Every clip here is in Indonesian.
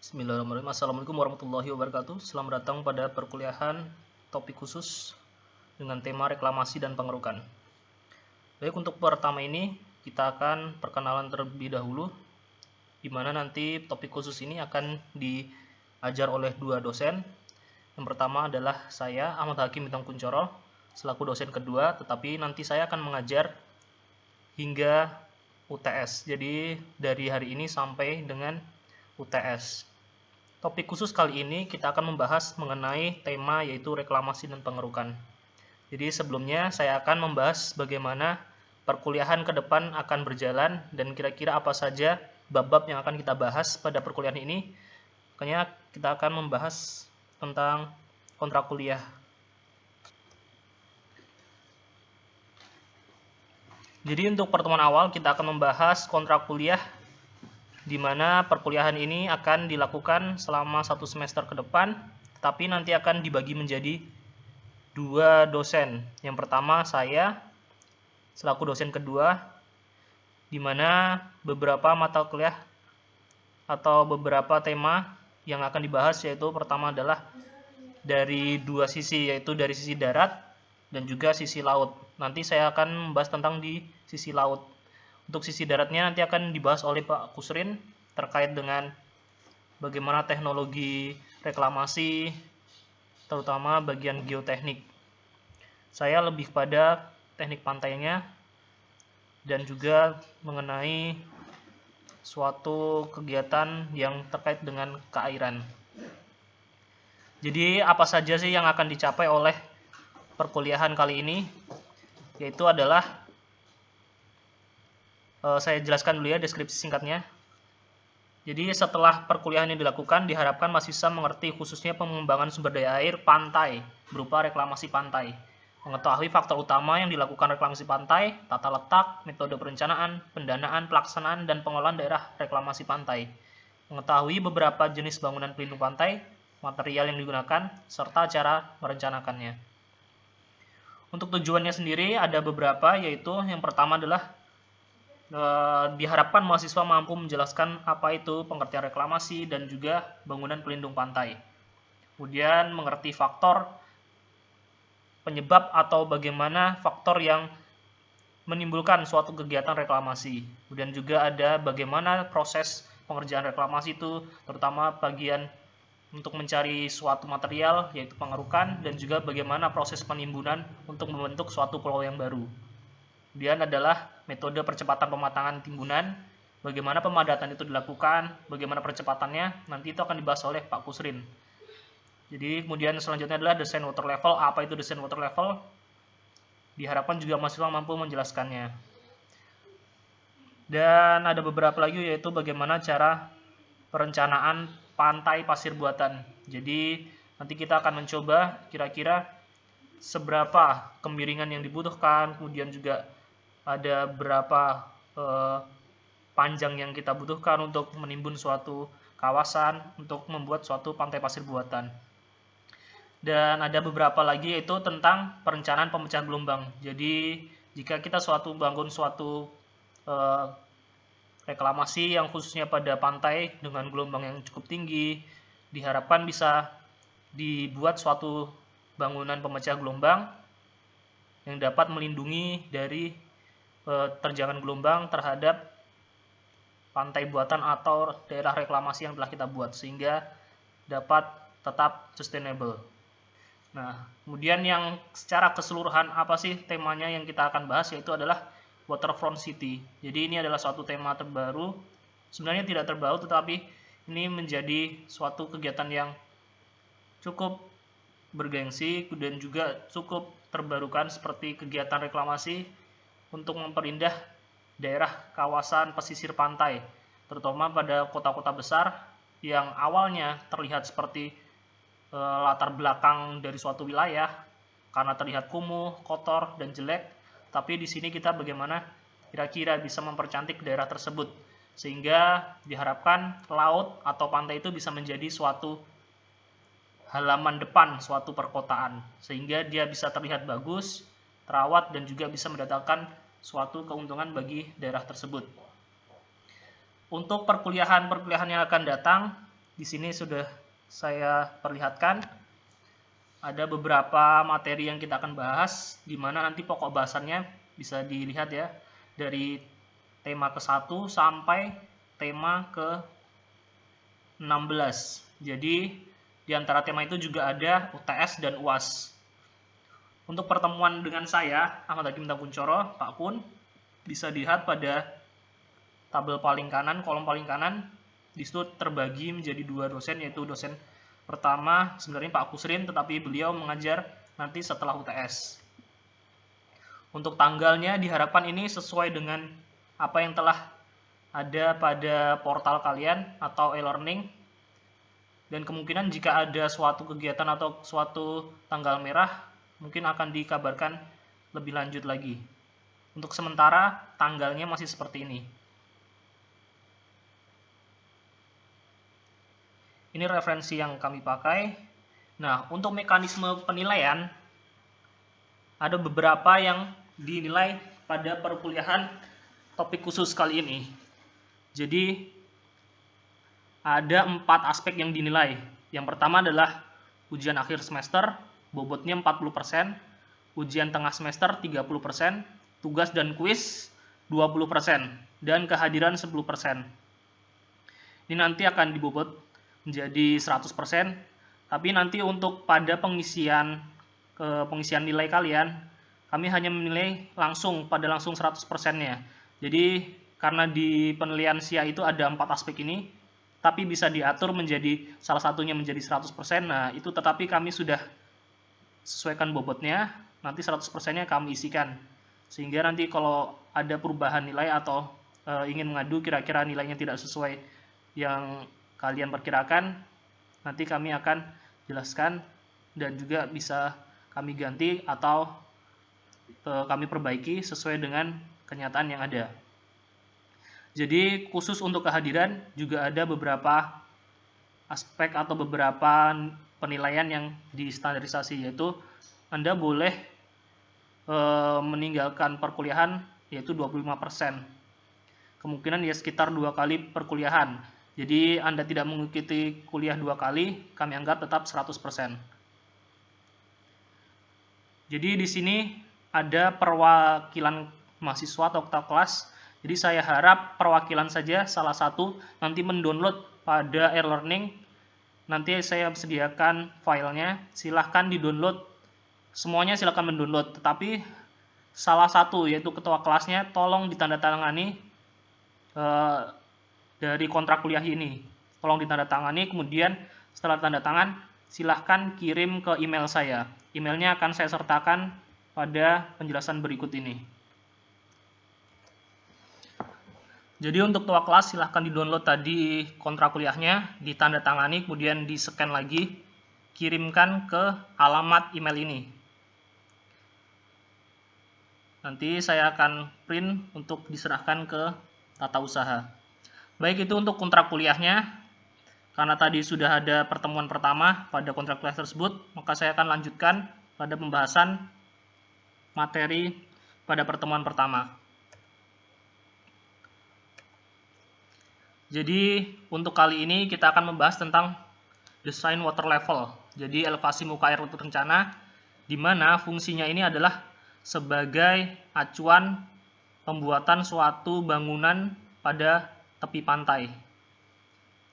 Bismillahirrahmanirrahim. Assalamualaikum warahmatullahi wabarakatuh. Selamat datang pada perkuliahan topik khusus dengan tema reklamasi dan pengerukan. Baik, untuk pertama ini kita akan perkenalan terlebih dahulu, di mana nanti topik khusus ini akan diajar oleh dua dosen. Yang pertama adalah saya, Ahmad Hakim Bintang Kuncoro, selaku dosen kedua, tetapi nanti saya akan mengajar hingga UTS. Jadi dari hari ini sampai dengan UTS. Topik khusus kali ini kita akan membahas mengenai tema yaitu reklamasi dan pengerukan. Jadi sebelumnya saya akan membahas bagaimana perkuliahan ke depan akan berjalan dan kira-kira apa saja bab-bab yang akan kita bahas pada perkuliahan ini. Makanya kita akan membahas tentang kontrak kuliah. Jadi untuk pertemuan awal kita akan membahas kontrak kuliah, di mana perkuliahan ini akan dilakukan selama 1 semester ke depan, tetapi nanti akan dibagi menjadi 2 dosen. Yang pertama saya, selaku dosen kedua, di mana beberapa mata kuliah atau beberapa tema yang akan dibahas, yaitu pertama adalah dari dua sisi, yaitu dari sisi darat dan juga sisi laut. Nanti saya akan membahas tentang di sisi laut. Untuk sisi daratnya nanti akan dibahas oleh Pak Kusrin terkait dengan bagaimana teknologi reklamasi, terutama bagian geoteknik. Saya lebih pada teknik pantainya dan juga mengenai suatu kegiatan yang terkait dengan keairan. Jadi apa saja sih yang akan dicapai oleh perkuliahan kali ini? Yaitu adalah saya jelaskan dulu ya deskripsi singkatnya. Jadi setelah perkuliahan ini dilakukan, diharapkan mahasiswa mengerti khususnya pengembangan sumber daya air pantai berupa reklamasi pantai, mengetahui faktor utama yang dilakukan reklamasi pantai, tata letak, metode perencanaan, pendanaan, pelaksanaan, dan pengelolaan daerah reklamasi pantai, mengetahui beberapa jenis bangunan pelindung pantai, material yang digunakan, serta cara merencanakannya. Untuk tujuannya sendiri ada beberapa, yaitu yang pertama adalah diharapkan mahasiswa mampu menjelaskan apa itu pengertian reklamasi dan juga bangunan pelindung pantai. Kemudian mengerti faktor penyebab atau bagaimana faktor yang menimbulkan suatu kegiatan reklamasi. Kemudian juga ada bagaimana proses pengerjaan reklamasi itu, terutama bagian untuk mencari suatu material yaitu pengerukan, dan juga bagaimana proses penimbunan untuk membentuk suatu pulau yang baru. Kemudian adalah metode percepatan pematangan timbunan, bagaimana pemadatan itu dilakukan, bagaimana percepatannya, nanti itu akan dibahas oleh Pak Kusrin. Jadi kemudian selanjutnya adalah desain water level. Apa itu desain water level? Diharapkan juga mahasiswa mampu menjelaskannya. Dan ada beberapa lagi, yaitu bagaimana cara perencanaan pantai pasir buatan. Jadi nanti kita akan mencoba kira-kira seberapa kemiringan yang dibutuhkan, kemudian juga ada berapa panjang yang kita butuhkan untuk menimbun suatu kawasan untuk membuat suatu pantai pasir buatan. Dan ada beberapa lagi, yaitu tentang perencanaan pemecah gelombang. Jadi jika kita bangun suatu reklamasi yang khususnya pada pantai dengan gelombang yang cukup tinggi, diharapkan bisa dibuat suatu bangunan pemecah gelombang yang dapat melindungi dari terjangan gelombang terhadap pantai buatan atau daerah reklamasi yang telah kita buat, sehingga dapat tetap sustainable. Nah, kemudian yang secara keseluruhan apa sih temanya yang kita akan bahas, yaitu adalah waterfront city. Jadi ini adalah suatu tema terbaru, sebenarnya tidak terbaru, tetapi ini menjadi suatu kegiatan yang cukup bergengsi dan juga cukup terbarukan, seperti kegiatan reklamasi untuk memperindah daerah kawasan pesisir pantai, terutama pada kota-kota besar yang awalnya terlihat seperti latar belakang dari suatu wilayah karena terlihat kumuh, kotor, dan jelek. Tapi di sini kita bagaimana kira-kira bisa mempercantik daerah tersebut, sehingga diharapkan laut atau pantai itu bisa menjadi suatu halaman depan suatu perkotaan, sehingga dia bisa terlihat bagus, terawat, dan juga bisa mendatangkan suatu keuntungan bagi daerah tersebut. Untuk perkuliahan yang akan datang, Di sini sudah saya perlihatkan ada beberapa materi yang kita akan bahas, di mana nanti pokok bahasannya bisa dilihat ya, dari tema ke-1 sampai tema ke-16. Jadi di antara tema itu juga ada UTS dan UAS. Untuk pertemuan dengan saya, Ahmad Hakim Takuncoro, Pak Kun, bisa dilihat pada tabel paling kanan, kolom paling kanan. Di situ terbagi menjadi 2 dosen, yaitu dosen pertama sebenarnya Pak Kusrin, tetapi beliau mengajar nanti setelah UTS. Untuk tanggalnya diharapkan ini sesuai dengan apa yang telah ada pada portal kalian atau e-learning. Dan kemungkinan jika ada suatu kegiatan atau suatu tanggal merah, mungkin akan dikabarkan lebih lanjut lagi. Untuk sementara, tanggalnya masih seperti ini. Ini referensi yang kami pakai. Nah, untuk mekanisme penilaian, ada beberapa yang dinilai pada perkuliahan topik khusus kali ini. Jadi, ada 4 aspek yang dinilai. Yang pertama adalah ujian akhir semester, bobotnya 40%, ujian tengah semester 30%, tugas dan kuis 20%, dan kehadiran 10%. Ini nanti akan dibobot menjadi 100%, tapi nanti untuk pada pengisian nilai kalian, kami hanya menilai langsung 100%-nya. Jadi karena di penilaian SIA itu ada 4 aspek ini, tapi bisa diatur menjadi salah satunya menjadi 100%. Nah, itu tetapi kami sudah sesuaikan bobotnya, nanti 100%-nya kami isikan. Sehingga nanti kalau ada perubahan nilai atau ingin mengadu kira-kira nilainya tidak sesuai yang kalian perkirakan, nanti kami akan jelaskan dan juga bisa kami ganti atau kami perbaiki sesuai dengan kenyataan yang ada. Jadi khusus untuk kehadiran juga ada beberapa aspek atau beberapa penilaian yang distandarisasi, yaitu Anda boleh meninggalkan perkuliahan yaitu 25%. Kemungkinan ya sekitar 2 kali perkuliahan. Jadi Anda tidak mengikuti kuliah 2 kali, kami anggap tetap 100%. Jadi di sini ada perwakilan mahasiswa atau ketua kelas. Jadi saya harap perwakilan saja salah satu nanti mendownload pada e-learning. Nanti saya sediakan filenya, silahkan di-download. Semuanya silahkan mendownload, tetapi salah satu yaitu ketua kelasnya tolong ditandatangani dari kontrak kuliah ini. Tolong ditandatangani, kemudian setelah tanda tangan silahkan kirim ke email saya. Emailnya akan saya sertakan pada penjelasan berikut ini. Jadi untuk ketua kelas silahkan di-download tadi kontrak kuliahnya, ditandatangani, kemudian di-scan lagi, kirimkan ke alamat email ini. Nanti saya akan print untuk diserahkan ke tata usaha. Baik, itu untuk kontrak kuliahnya. Karena tadi sudah ada pertemuan pertama pada kontrak kuliah tersebut, maka saya akan lanjutkan pada pembahasan materi pada pertemuan pertama. Jadi untuk kali ini kita akan membahas tentang desain water level. Jadi elevasi muka air terencana, di mana fungsinya ini adalah sebagai acuan pembuatan suatu bangunan pada tepi pantai.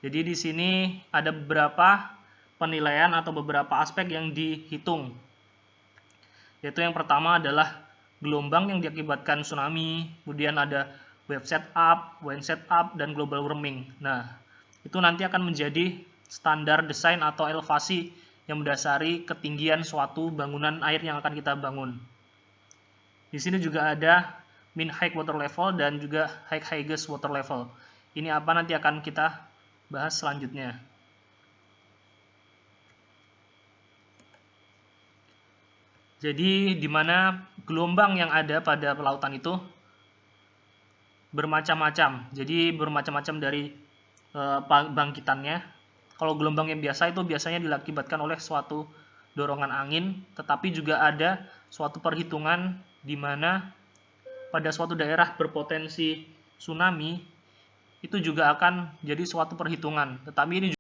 Jadi di sini ada beberapa penilaian atau beberapa aspek yang dihitung. Yaitu yang pertama adalah gelombang yang diakibatkan tsunami, kemudian ada wave setup, wind setup, dan global warming. Nah, itu nanti akan menjadi standar desain atau elevasi yang mendasari ketinggian suatu bangunan air yang akan kita bangun. Di sini juga ada mean high water level dan juga high highest water level. Ini apa nanti akan kita bahas selanjutnya. Jadi di mana gelombang yang ada pada lautan itu bermacam-macam. Jadi bermacam-macam dari bangkitannya. Kalau gelombang yang biasa itu biasanya diakibatkan oleh suatu dorongan angin, tetapi juga ada suatu perhitungan di mana pada suatu daerah berpotensi tsunami itu juga akan jadi suatu perhitungan. Tetapi ini